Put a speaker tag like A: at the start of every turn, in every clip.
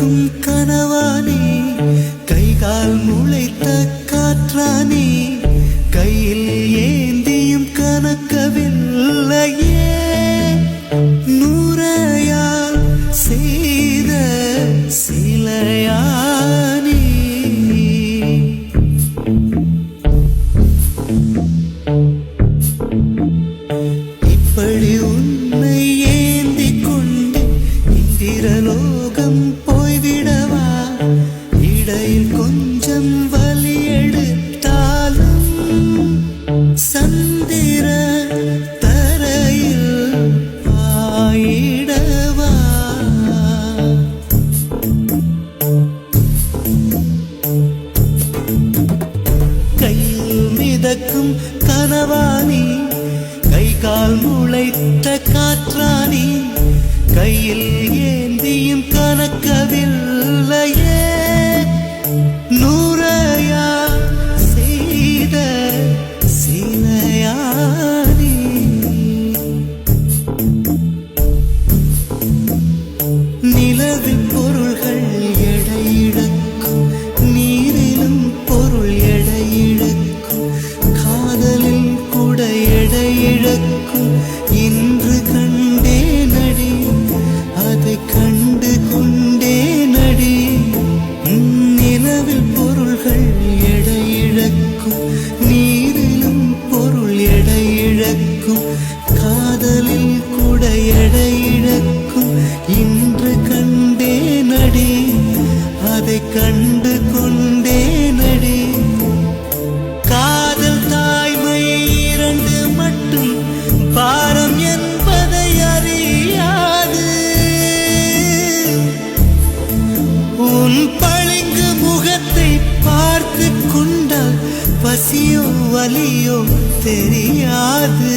A: மிதக்கும் கனவானே கைகால் முளைத்த காற்றானே கையில் ஏந்தியும் கனக்கவில்லையே நூறையால் செய்த சிலையானே இப்படி உன்னை ஏந்தி கொண்டு இந்திரலோகம் போய்விடவா இடையில் கொஞ்சம் வலி எடுத்தாலும் சந்திர தரையில் ஆயிடவா கையில் மிதக்கும் கனவானி கைகால் முளைத்த காற்றானி கையில் ஏந்தியும் கனக்கவில்லையே நூறையா செய்த சிலையானி நிலவில் பொருள்கள் எடையிழக்கும் நீரிலும் பொருள் எடையிழக்கும் காதலில் கூட எடையிழக்கும் இன்று கண்டே நடி அதை கண்டு கொண்டே நடி நிலவில் பொருள்கள் எடையிழக்கும் நீரிலும் பொருள் எடையிழக்கும் காதலில் கூட எடையிழக்கும் இன்று கண்டே நடி அதை கண்டு கொண்டே நடி காதல் தாய்மை இரண்டு மட்டும் பாரம் என்பதை அறியாது உன் பளிங்கு முகத்தை பார்த்து கொண்டால் பசியோ வலியோ தெரியாது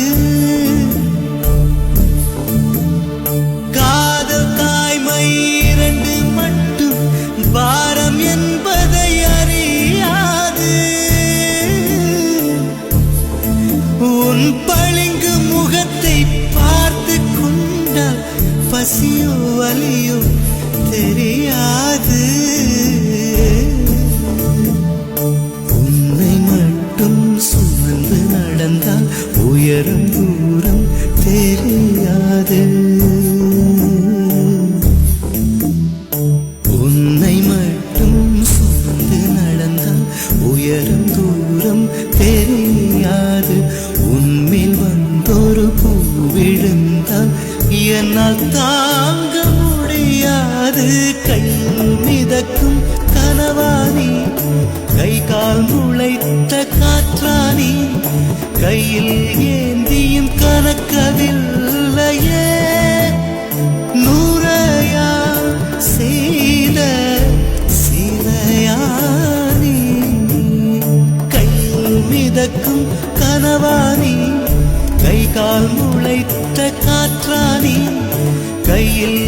A: காதல் தாய்மை இரண்டு மட்டும் பாரம் என்பதை அறியாது உன் பளிங்கு முகத்தை பார்த்து கொண்டால் பசியோ வலியோ தெரியாது உன்னை மட்டும் சுமந்து நடந்தால் உயரம் தூரம் தெரியாது உன்னை மட்டும் சுமந்து நடந்தால் உயரம் தூரம் தெரியாது உன்மேல் வந்தொரு பூ விழுந்தால் என்னால் தாங்க முடியாது கையில் மிதக்கும் கனவானி கைகால் முளைத்த காற்றானி கையில் ஏந்தியும் கனக்கவில்லையே நூறையா செய்த சிலையானி கையில் மிதக்கும் கனவானி கைகால் முளைத்த காற்றானி கையில்